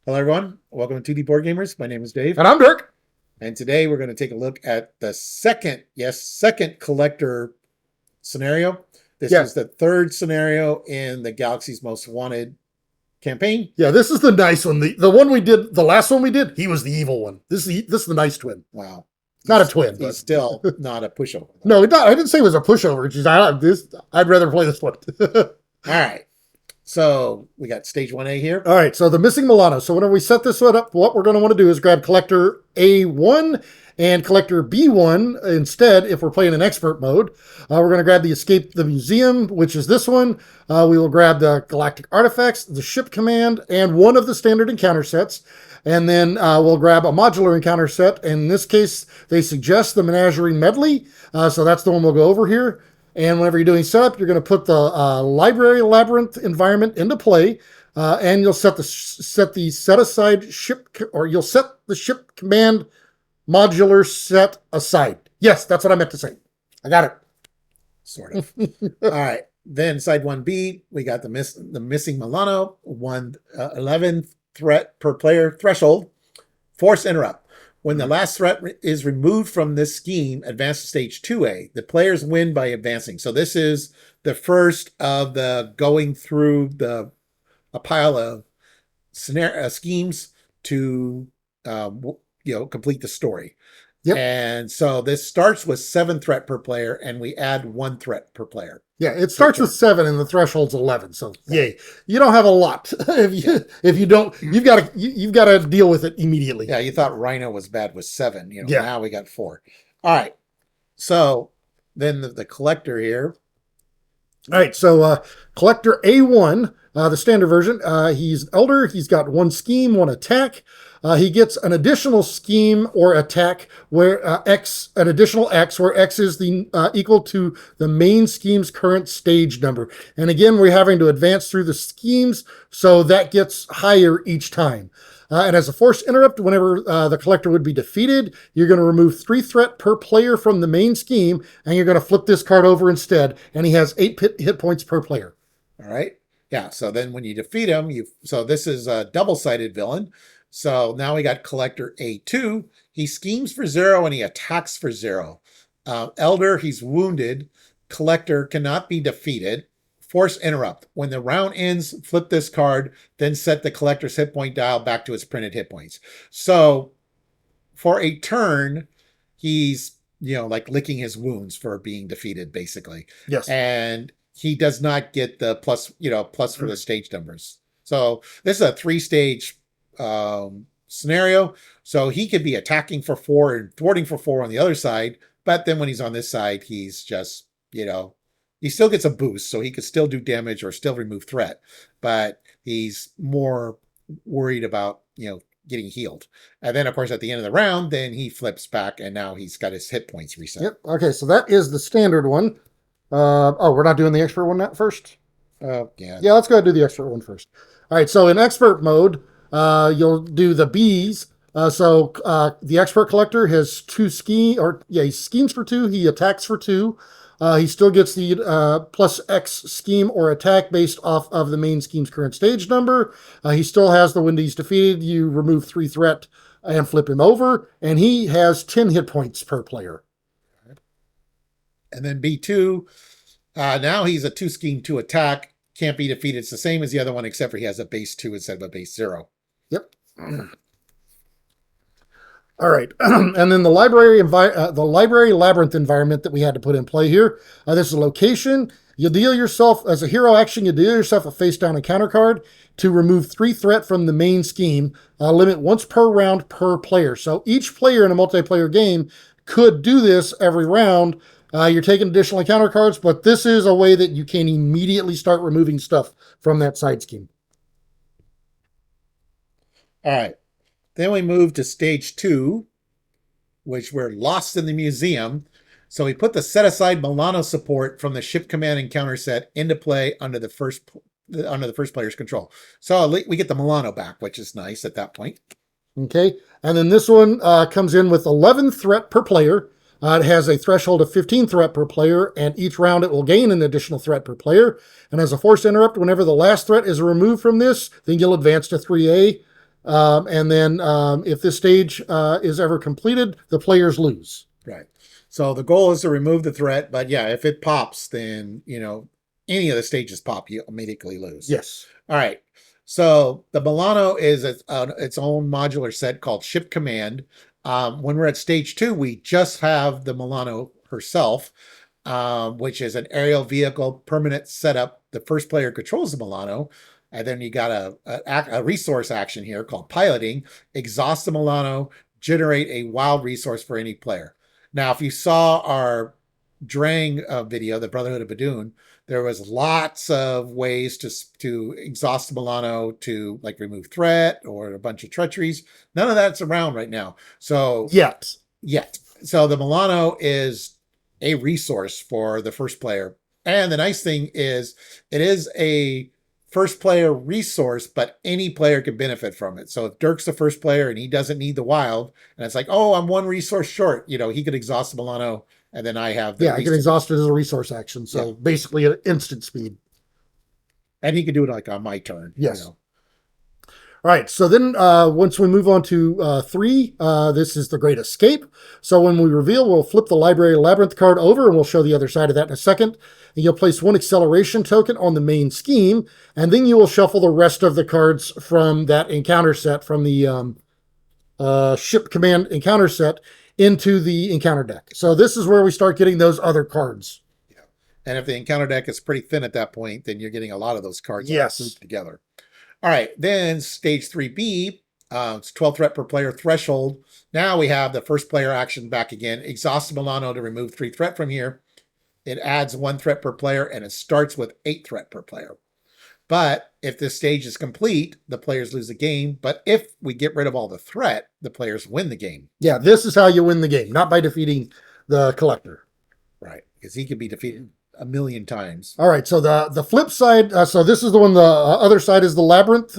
Hello, everyone. Welcome to 2D Board Gamers. My name is Dave. And I'm Dirk. And today we're going to take a look at the second collector scenario. This Yeah, is the third scenario in the Galaxy's Most Wanted campaign. yeah. This is the nice one. The one we did, the last one we did, he was the evil one. This is the nice twin. Wow. Not a twin, He's but still not a pushover. no, I didn't say it was a pushover. It's just, I'd rather play this one. All right. So we got stage 1A here. All right, so the missing Milano. So whenever we set this one up, what we're going to want to do is grab collector A1 and collector B1 instead. If we're playing in expert mode, we're going to grab the Escape the Museum, which is this one. We will grab the Galactic Artifacts, the Ship Command, and one of the standard encounter sets. And then we'll grab a modular encounter set. In this case, they suggest the Menagerie Medley. So that's the one we'll go over here. And whenever you're doing setup, you're going to put the library labyrinth environment into play, and you'll set the set aside ship, or you'll set the ship command modular set aside. Yes, that's what I meant to say. I got it. Sort of. All right. Then side 1B, we got the missing Milano, 11th threat per player threshold, force interrupt. When the last threat is removed from this scheme, advance to stage 2A. The players win by advancing. So this is the first of the going through a pile of schemes to complete the story. Yep. And so this starts with 7 threat per player, and we add 1 threat per player. Yeah, it starts with 7 and the threshold's 11. So yay, you don't have a lot. if you don't, you've got to deal with it immediately. Yeah, you thought Rhino was bad with 7. Yeah. Now we got 4. All right. So then the collector here. All right, so collector A1, the standard version. He's elder. He's got 1 scheme, 1 attack. He gets an additional scheme or attack where an additional X, where X is the equal to the main scheme's current stage number. And again, we're having to advance through the schemes, so that gets higher each time. And as a force interrupt, whenever the collector would be defeated, you're going to remove 3 threat per player from the main scheme, and you're going to flip this card over instead. And he has 8 hit points per player. All right. Yeah. So then when you defeat him, so this is a double-sided villain. So now we got collector A2. He schemes for 0 and he attacks for 0. Elder, he's wounded. Collector cannot be defeated. Force interrupt. When the round ends, flip this card, then set the collector's hit point dial back to its printed hit points. So for a turn, he's, like licking his wounds for being defeated, basically. Yes. And he does not get the plus for the stage numbers. So this is a 3-stage scenario. So he could be attacking for 4 and thwarting for 4 on the other side. But then when he's on this side, he's just, he still gets a boost, so he could still do damage or still remove threat, but he's more worried about, getting healed. And then, of course, at the end of the round, then he flips back, and now he's got his hit points reset. Yep. Okay, so that is the standard one. We're not doing the expert one first? Yeah. Yeah, let's go ahead and do the expert one first. All right, so in expert mode, you'll do the Bs. The expert collector has 2 he schemes for 2, he attacks for 2. He still gets the plus X scheme or attack based off of the main scheme's current stage number. He still has the when he's defeated, you remove 3 threat and flip him over, and he has 10 hit points per player. And then B2, now he's a 2 scheme, 2 attack, can't be defeated. It's the same as the other one, except for he has a base 2 instead of a base 0. Yep. All right, and then the library labyrinth environment that we had to put in play here. This is a location. You deal yourself, as a hero action, you deal yourself a face-down encounter card to remove 3 threat from the main scheme. Limit once per round per player. So each player in a multiplayer game could do this every round. You're taking additional encounter cards, but this is a way that you can immediately start removing stuff from that side scheme. All right. Then we move to stage 2, which we're lost in the museum. So we put the set aside Milano support from the ship command encounter set into play under the first player's control. So we get the Milano back, which is nice at that point. Okay, and then this one comes in with 11 threat per player. It has a threshold of 15 threat per player, and each round it will gain an additional threat per player. And as a force interrupt, whenever the last threat is removed from this, then you'll advance to 3A. And then if this stage is ever completed, the players lose. Right. So the goal is to remove the threat, but yeah, if it pops, then any of the stages pop, you immediately lose. Yes. All right. So the Milano is its own modular set called Ship Command. When we're at stage 2, we just have the Milano herself, which is an aerial vehicle permanent setup. The first player controls the Milano, and then you got a resource action here called piloting. Exhaust the Milano, generate a wild resource for any player. Now, if you saw our Drang video, the Brotherhood of Badoon, there was lots of ways to exhaust the Milano to like remove threat or a bunch of treacheries. None of that's around right now. So Yet. So the Milano is a resource for the first player. And the nice thing is it is a first player resource, but any player can benefit from it. So if Dirk's the first player and he doesn't need the wild, and it's like, oh, I'm one resource short, he could exhaust the Milano, and then I have the I can exhaust it as a resource action. So basically an instant speed. And he could do it like on my turn. Yes. All right, so then once we move on to 3, this is the Great Escape. So when we reveal, we'll flip the Library Labyrinth card over, and we'll show the other side of that in a second. And you'll place 1 acceleration token on the main scheme, and then you will shuffle the rest of the cards from that encounter set, from the Ship Command encounter set, into the encounter deck. So this is where we start getting those other cards. Yeah. And if the encounter deck is pretty thin at that point, then you're getting a lot of those cards grouped together. All right, then stage 3B, it's 12 threat per player threshold. Now we have the first player action back again. Exhaust the Milano to remove 3 threat from here. It adds 1 threat per player, and it starts with 8 threat per player. But if this stage is complete, the players lose the game. But if we get rid of all the threat, the players win the game. Yeah, this is how you win the game, not by defeating the collector. Right, because he could be defeated a million times. All right, so the flip side, so this is the one, the other side is the Labyrinth.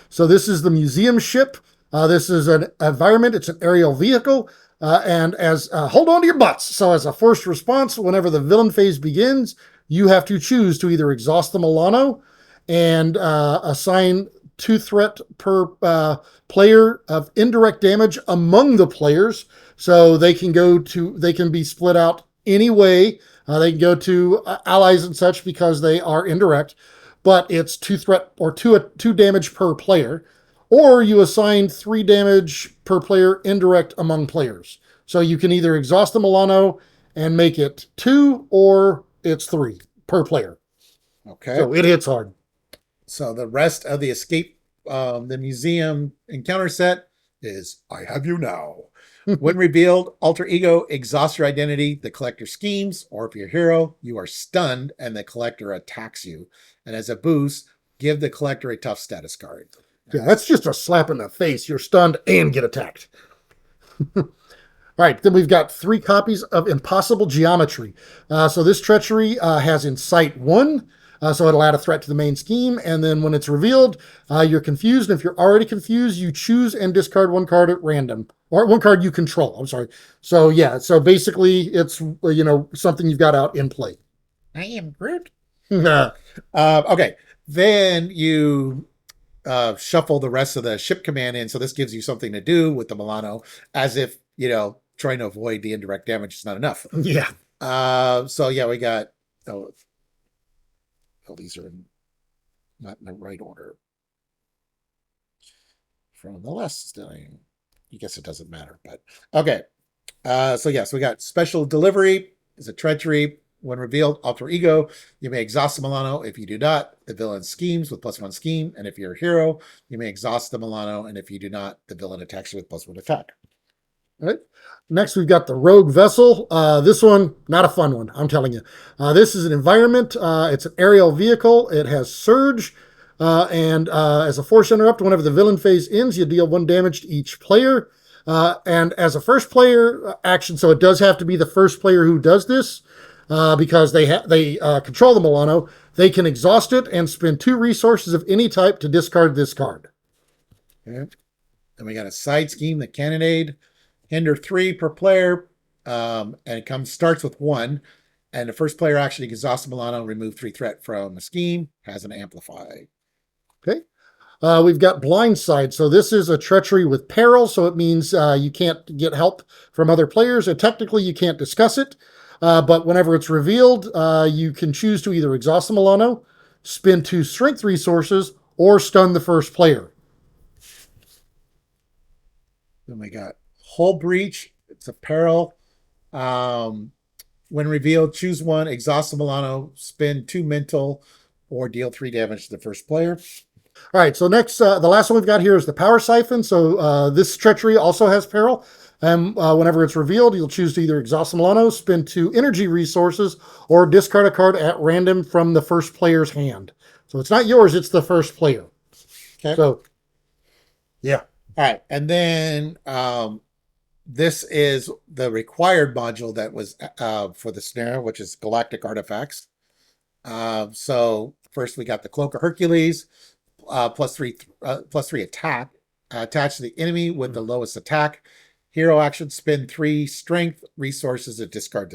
So this is the museum ship. This is an environment. It's an aerial vehicle. And as hold on to your butts. So as a first response, whenever the villain phase begins, you have to choose to either exhaust the Milano and assign 2 threat per player of indirect damage among the players. So they can be split out any way. They can go to allies and such because they are indirect, but it's 2 threat or 2 damage per player. Or you assign 3 damage per player indirect among players. So you can either exhaust the Milano and make it 2, or it's 3 per player. Okay. So it hits hard. So the rest of the escape, the museum encounter set is I Have You Now. When revealed, alter ego, exhaust your identity, the collector schemes, or if you're a hero, you are stunned and the collector attacks you. And as a boost, give the collector a tough status card. Yeah, that's just a slap in the face. You're stunned and get attacked. All right, then we've got 3 copies of Impossible Geometry. So this treachery has Incite 1. So it'll add a threat to the main scheme, and then when it's revealed, you're confused. And if you're already confused, you choose and discard 1 card at random, or 1 card you control. I'm sorry. So yeah, so basically it's something you've got out in play. I am Groot. Okay, then you shuffle the rest of the ship command in. So this gives you something to do with the Milano, as if trying to avoid the indirect damage is not enough. Yeah. So yeah, we got. These are not in the right order. From the last, I guess it doesn't matter, but okay. So yes, we got special delivery is a treachery. When revealed, alter ego, you may exhaust the Milano. If you do not, the villain schemes with +1 scheme. And if you're a hero, you may exhaust the Milano. And if you do not, the villain attacks you with +1 attack. All right. Next, we've got the Rogue Vessel. This one, not a fun one, I'm telling you. This is an environment. It's an aerial vehicle. It has Surge. And as a force interrupt, whenever the villain phase ends, you deal 1 damage to each player. And as a first player action, so it does have to be the first player who does this, because they control the Milano. They can exhaust it and spend 2 resources of any type to discard this card. Okay. Then we got a side scheme, the Cannonade. Hinder 3 per player, and it starts with 1. And the first player actually exhausts the Milano, remove 3 threat from a scheme, has an amplify. Okay. We've got Blindside. So this is a treachery with peril. So it means you can't get help from other players. And technically, you can't discuss it. But whenever it's revealed, you can choose to either exhaust the Milano, spend 2 strength resources, or stun the first player. Then we got Hull Breach. It's a peril. When revealed, choose one, exhaust the Milano, spend 2 mental, or deal 3 damage to the first player. All right, so next, the last one we've got here is the Power Siphon. So this treachery also has peril. And whenever it's revealed, you'll choose to either exhaust the Milano, spend 2 energy resources, or discard a card at random from the first player's hand. So it's not yours, it's the first player. Okay. So, yeah. All right. And then this is the required module that was for the snare, which is Galactic Artifacts. So first we got the Cloak of Hercules, +3 attack, attached to the enemy with the lowest attack. Hero action, spend 3 strength resources to discard.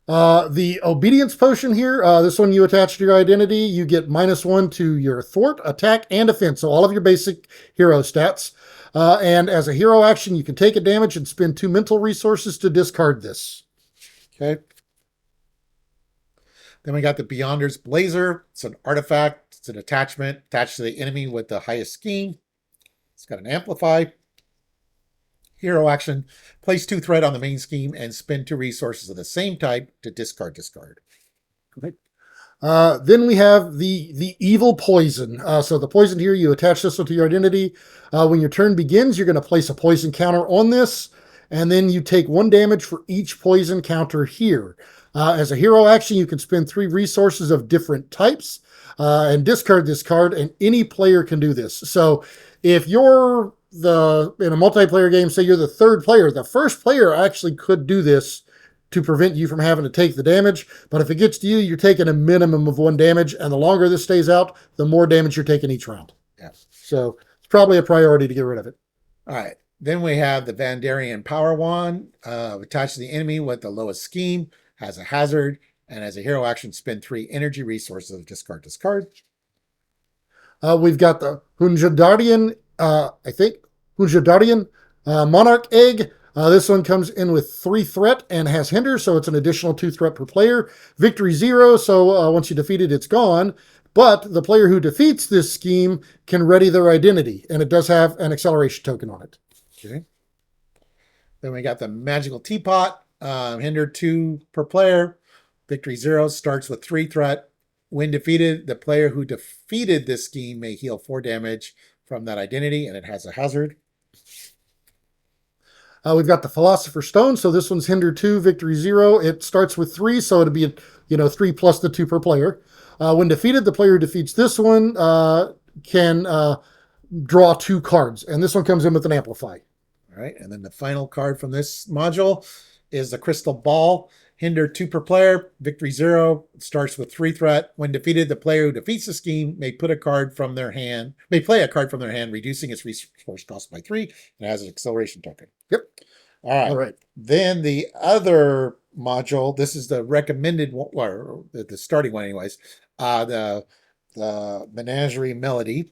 The obedience potion here, this one you attach to your identity, you get -1 to your thwart, attack, and defense. So all of your basic hero stats. And as a hero action, you can take a damage and spend 2 mental resources to discard this. Okay. Then we got the Beyonder's Blazer. It's an artifact. It's an attachment attached to the enemy with the highest scheme. It's got an amplify. Hero action, place 2 threat on the main scheme and spend 2 resources of the same type to discard. Right. Then we have the evil poison. So the poison here, you attach this one to your identity. When your turn begins, you're going to place a poison counter on this, and then you take 1 damage for each poison counter here. As a hero action, you can spend 3 resources of different types and discard this card, and any player can do this. So if you're in a multiplayer game, say you're the 3rd player, the first player actually could do this to prevent you from having to take the damage. But if it gets to you, you're taking a minimum of 1 damage, and the longer this stays out, the more damage you're taking each round. Yeah. So it's probably a priority to get rid of it. All right. Then we have the Vandarian Power Wand, attached to the enemy with the lowest scheme, has a hazard, and as a hero action, spend 3 energy resources to discard. We've got the Hunjadarian, Hunjadarian Monarch Egg. This one comes in with 3 threat and has hinder, so it's an additional 2 threat per player. Victory 0, so once you defeat it, it's gone. But the player who defeats this scheme can ready their identity, and it does have an acceleration token on it. Okay. Then we got the Magical Teapot, hinder 2 per player. Victory 0, starts with 3 threat. When defeated, the player who defeated this scheme may heal 4 damage from that identity, and it has a hazard. We've got the Philosopher's Stone, so this one's hinder 2, victory 0. It starts with 3, so it'd be 3 plus the 2 per player. When defeated, the player who defeats this one can draw 2 cards, and this one comes in with an amplify. All right, and then the final card from this module is the Crystal Ball. Hinder 2 per player, victory 0, starts with 3 threat. When defeated, the player who defeats the scheme may play a card from their hand, reducing its resource cost by 3, and has an acceleration token. Yep. All right. Then the other module, this is the recommended one, or the starting one anyways, the Menagerie Medley.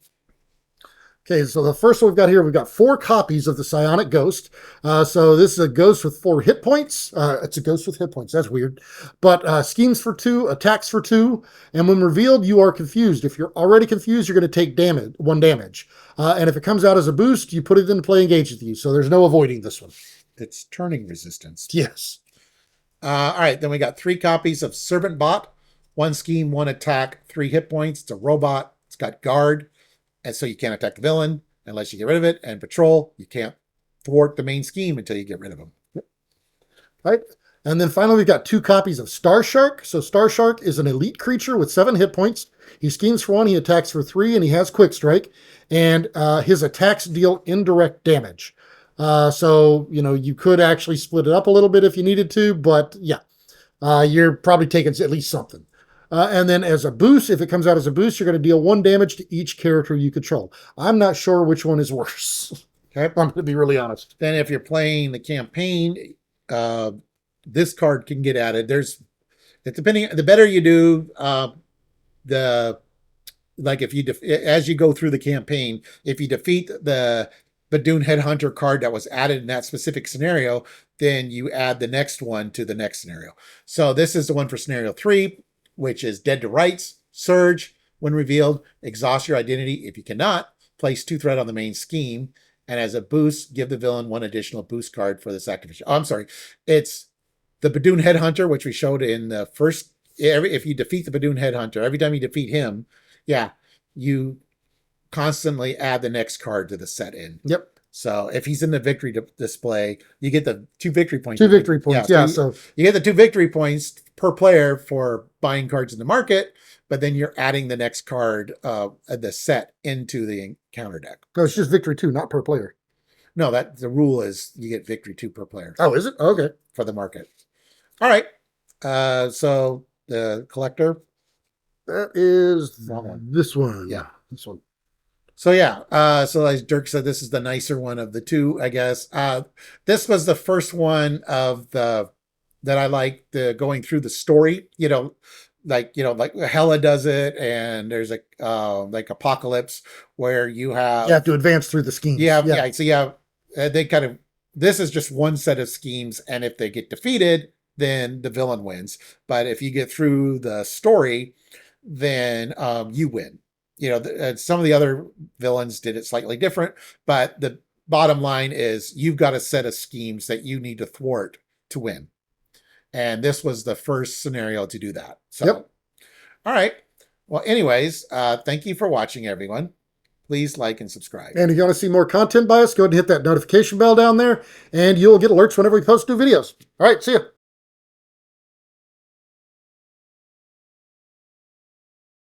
Okay, so the first one we've got here, we've got 4 copies of the Psionic Ghost. So this is a ghost with 4 hit points. It's a ghost with hit points. That's weird. But schemes for 2, attacks for 2, and when revealed, you are confused. If you're already confused, you're going to take 1 damage. And if it comes out as a boost, you put it into play engaged with you. So there's no avoiding this one. It's turning resistance. Yes. All right, then we got 3 copies of Servant Bot. 1 scheme, 1 attack, 3 hit points. It's a robot. It's got guard. And so you can't attack the villain unless you get rid of it. And patrol, you can't thwart the main scheme until you get rid of him. Right. And then finally, we've got 2 copies of Star Shark. So Star Shark is an elite creature with 7 hit points. He schemes for 1, he attacks for 3, and he has Quick Strike. And his attacks deal indirect damage. So, you could actually split it up a little bit if you needed to. But yeah, you're probably taking at least something. And then as a boost, if it comes out as a boost, you're going to deal 1 damage to each character you control. I'm not sure which one is worse. Okay, I'm going to be really honest. Then if you're playing the campaign, this card can get added. The better you do, the like if you as you go through the campaign, if you defeat the Badoon Headhunter card that was added in that specific scenario, then you add the next one to the next scenario. So this is the one for scenario 3, which is Dead to Rights, Surge. When revealed, exhaust your identity. If you cannot, place 2 threat on the main scheme, and as a boost, give the villain 1 additional boost card for this activation. Oh, I'm sorry. It's the Badoon Headhunter, which we showed in the first. If you defeat the Badoon Headhunter, every time you defeat him, yeah, you constantly add the next card to the set in. Yep. So if he's in the victory display, you get the 2 victory points. 2 victory points. Yeah. So you get the 2 victory points per player for buying cards in the market, but then you're adding the next card of the set into the encounter deck. no, it's just victory 2, not per player. No, that the rule is you get victory 2 per player. Oh, is it? Okay. For the market. All right. So the collector. That is one. this one. Yeah. This one. So yeah, so as Dirk said, this is the nicer one of the 2, I guess. This was the first one of the that I liked, the going through the story. Like Hella does it, and there's a like Apocalypse where you have to advance through the schemes. Yeah. So they kind of, this is just one set of schemes, and if they get defeated, then the villain wins. But if you get through the story, then you win. Some of the other villains did it slightly different, but the bottom line is you've got a set of schemes that you need to thwart to win. And this was the first scenario to do that. So, Yep. All right. Well, anyways, thank you for watching, everyone. Please like and subscribe. And if you want to see more content by us, go ahead and hit that notification bell down there, and you'll get alerts whenever we post new videos. All right, see ya.